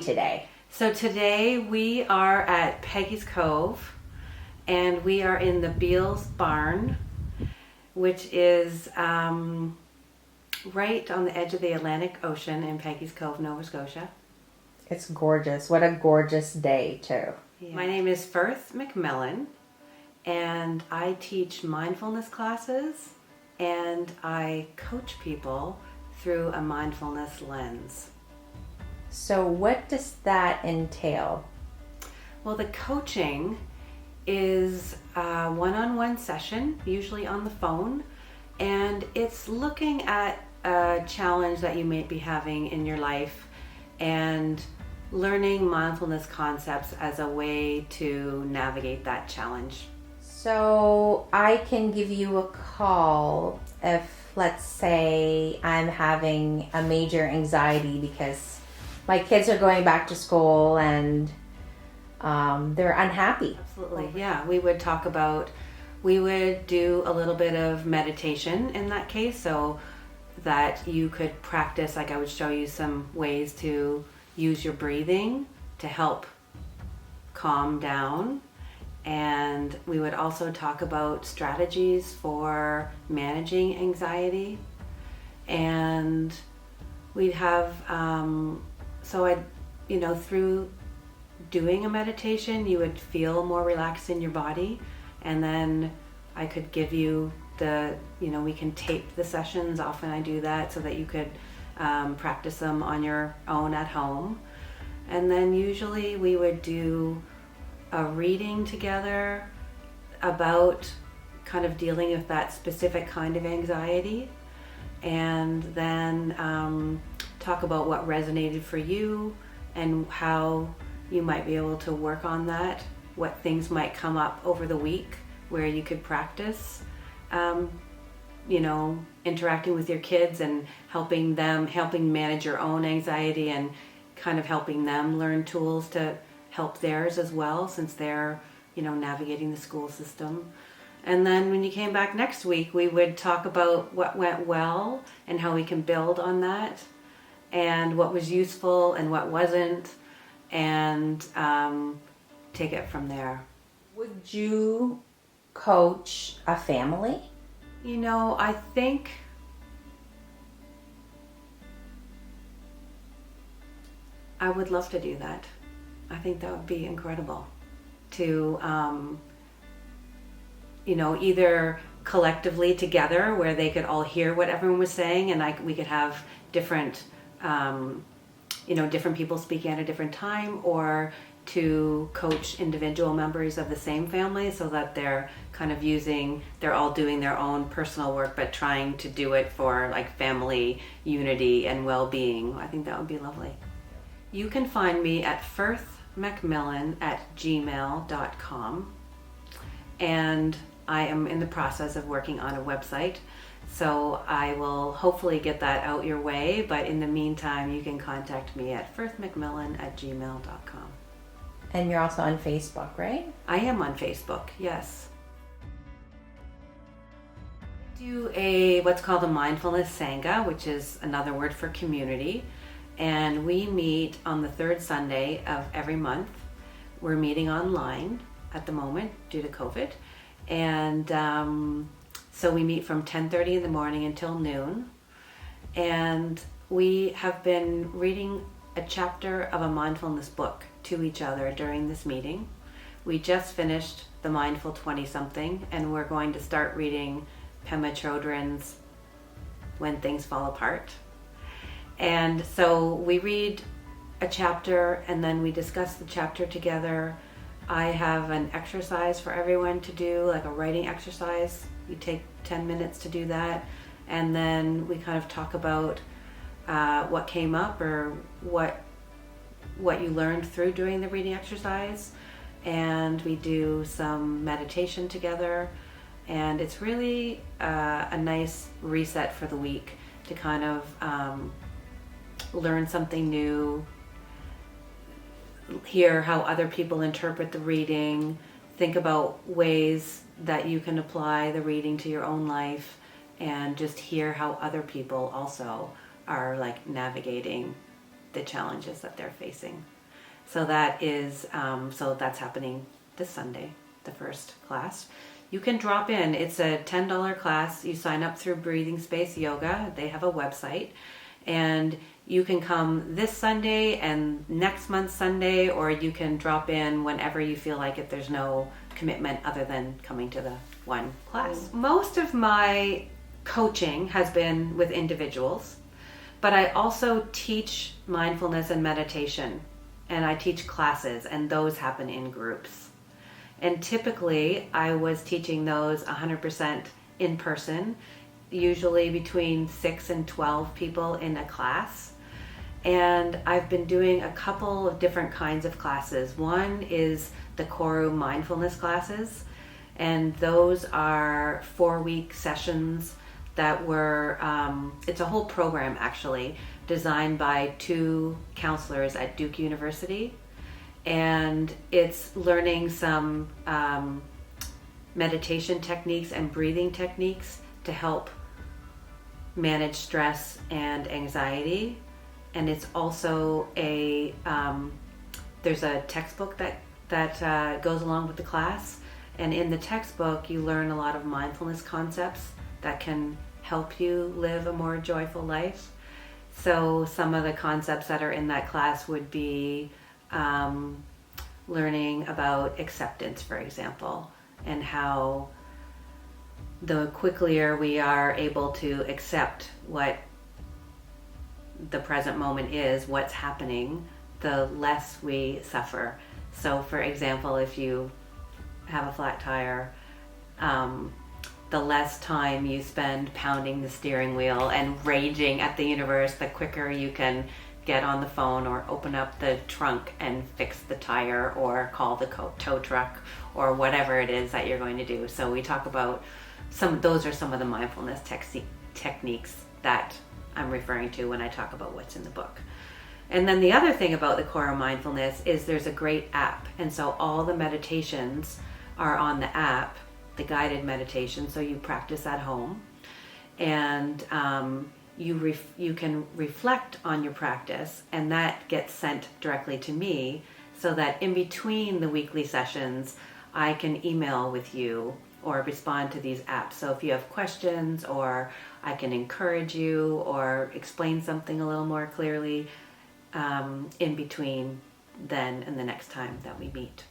today? So today we are at Peggy's Cove, and we are in the Beals Barn, which is right on the edge of the Atlantic Ocean in Peggy's Cove, Nova Scotia. It's gorgeous. What a gorgeous day, too. Yeah. My name is Firth McMillan, and I teach mindfulness classes, and I coach people through a mindfulness lens. So what does that entail? Well, the coaching is a one-on-one session, usually on the phone, and it's looking at a challenge that you may be having in your life and learning mindfulness concepts as a way to navigate that challenge. So I can give you a call if, let's say, I'm having a major anxiety because my kids are going back to school and they're unhappy. Absolutely, yeah. We would do a little bit of meditation in that case, so that you could practice, like I would show you some ways to use your breathing to help calm down. And we would also talk about strategies for managing anxiety. And we'd have, through doing a meditation, you would feel more relaxed in your body. And then I could give you we can tape the sessions. Often I do that so that you could practice them on your own at home. And then usually we would do a reading together about kind of dealing with that specific kind of anxiety, and then talk about what resonated for you and how you might be able to work on that, what things might come up over the week where you could practice interacting with your kids and helping manage your own anxiety, and kind of helping them learn tools to help theirs as well, since they're navigating the school system. And then when you came back next week, we would talk about what went well and how we can build on that, and what was useful and what wasn't, and take it from there. Would you coach a family? I think I would love to do that. I think that would be incredible to, either collectively together where they could all hear what everyone was saying, and we could have different, different people speaking at a different time, or to coach individual members of the same family so that they're all doing their own personal work, but trying to do it for like family unity and well-being. I think that would be lovely. You can find me at firthmcmillan@gmail.com, and I am in the process of working on a website, so I will hopefully get that out your way, but in the meantime you can contact me at firthmcmillan@gmail.com. And you're also on Facebook, right? I am on Facebook, yes. I do what's called a mindfulness Sangha, which is another word for community. And we meet on the third Sunday of every month. We're meeting online at the moment due to COVID. And so we meet from 10:30 in the morning until noon. And we have been reading a chapter of a mindfulness book to each other during this meeting. We just finished The Mindful 20-something, and we're going to start reading Pema Chodron's When Things Fall Apart. And so we read a chapter and then we discuss the chapter together. I have an exercise for everyone to do, like a writing exercise. You take 10 minutes to do that, and then we kind of talk about what came up or what you learned through doing the reading exercise, and we do some meditation together. And it's really a nice reset for the week to kind of learn something new, hear how other people interpret the reading, think about ways that you can apply the reading to your own life, and just hear how other people also are like navigating the challenges that they're facing. So that is, so that's happening this Sunday, the first class. You can drop in. It's a $10 class. You sign up through Breathing Space Yoga. They have a website. And you can come this Sunday and next month Sunday, or you can drop in whenever you feel like it. There's no commitment other than coming to the one class. Most of my coaching has been with individuals, but I also teach mindfulness and meditation, and I teach classes, and those happen in groups. And typically I was teaching those 100% in person, usually between 6 and 12 people in a class. And I've been doing a couple of different kinds of classes. One is the Koru mindfulness classes, and those are 4-week sessions that were, it's a whole program actually, designed by 2 counselors at Duke University. And it's learning some meditation techniques and breathing techniques to help manage stress and anxiety. And it's also there's a textbook that goes along with the class. And in the textbook, you learn a lot of mindfulness concepts that can help you live a more joyful life. So some of the concepts that are in that class would be learning about acceptance, for example, and how the quicker we are able to accept what the present moment is, what's happening, the less we suffer. So for example, if you have a flat tire, the less time you spend pounding the steering wheel and raging at the universe, the quicker you can get on the phone or open up the trunk and fix the tire or call the tow truck or whatever it is that you're going to do. So we talk about those are some of the mindfulness techniques that I'm referring to when I talk about what's in the book. And then the other thing about the Koru mindfulness is there's a great app. And so all the meditations are on the app, the guided meditation, so you practice at home. And you can reflect on your practice, and that gets sent directly to me, so that in between the weekly sessions, I can email with you or respond to these apps. So if you have questions, or I can encourage you or explain something a little more clearly in between then and the next time that we meet.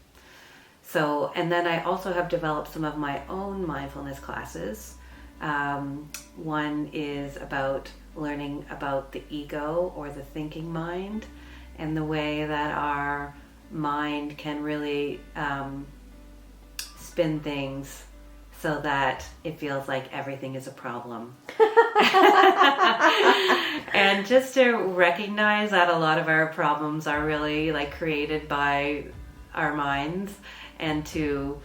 So, and then I also have developed some of my own mindfulness classes. One is about learning about the ego, or the thinking mind, and the way that our mind can really spin things so that it feels like everything is a problem. And just to recognize that a lot of our problems are really created by our minds, and to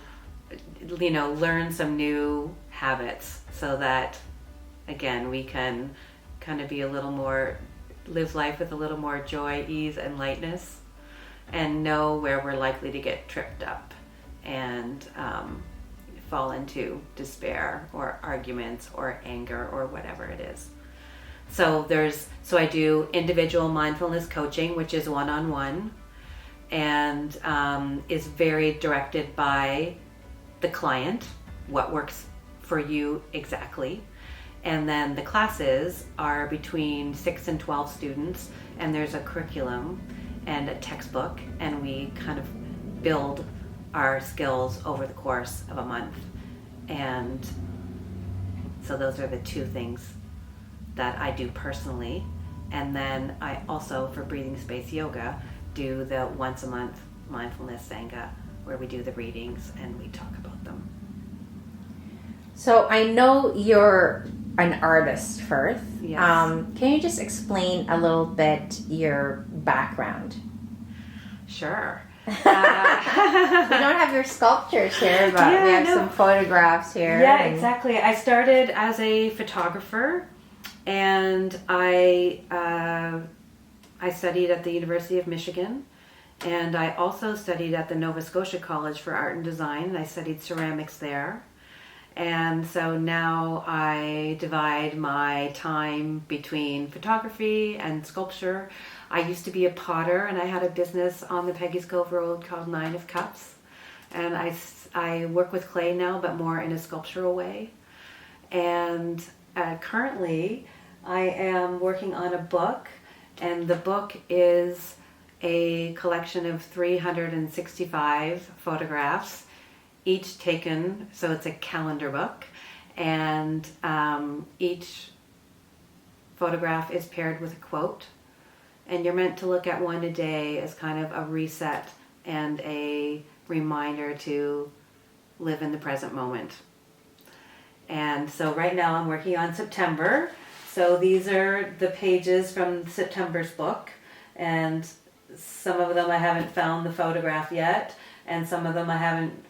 learn some new habits so that again we can kind of be a little more, live life with a little more joy, ease, and lightness, and know where we're likely to get tripped up and fall into despair or arguments or anger or whatever it is. So I do individual mindfulness coaching, which is one-on-one, and is very directed by the client, what works for you exactly. And then the classes are between 6 and 12 students, and there's a curriculum and a textbook, and we kind of build our skills over the course of a month. And so those are the 2 things that I do personally. And then I also, for Breathing Space Yoga, do the once a month mindfulness Sangha, where we do the readings and we talk about them. So I know you're an artist first. Yes. Can you just explain a little bit your background? Sure. We don't have your sculptures here, but we have some photographs here. Yeah, exactly. I started as a photographer, and I studied at the University of Michigan, and I also studied at the Nova Scotia College for Art and Design, and I studied ceramics there. And so now I divide my time between photography and sculpture. I used to be a potter, and I had a business on the Peggy's Cove Road called Nine of Cups. And I work with clay now, but more in a sculptural way. And currently, I am working on a book, and the book is a collection of 365 photographs, each taken, so it's a calendar book, and each photograph is paired with a quote. And you're meant to look at one a day as kind of a reset and a reminder to live in the present moment. And so right now I'm working on September. So these are the pages from September's book, and some of them I haven't found the photograph yet, and some of them I haven't,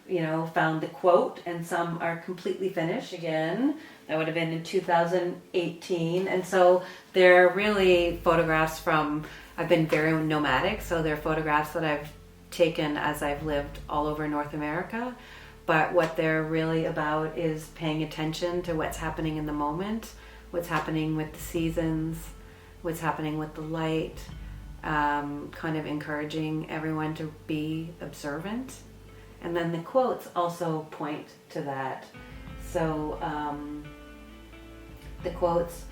found the quote, and some are completely finished. Again, that would have been in 2018. And so they're really photographs from, I've been very nomadic, so they're photographs that I've taken as I've lived all over North America. But what they're really about is paying attention to what's happening in the moment, what's happening with the seasons, what's happening with the light, kind of encouraging everyone to be observant. And then the quotes also point to that. So the quotes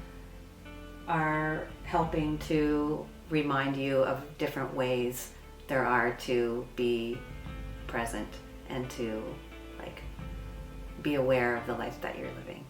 are helping to remind you of different ways there are to be present and to be aware of the life that you're living.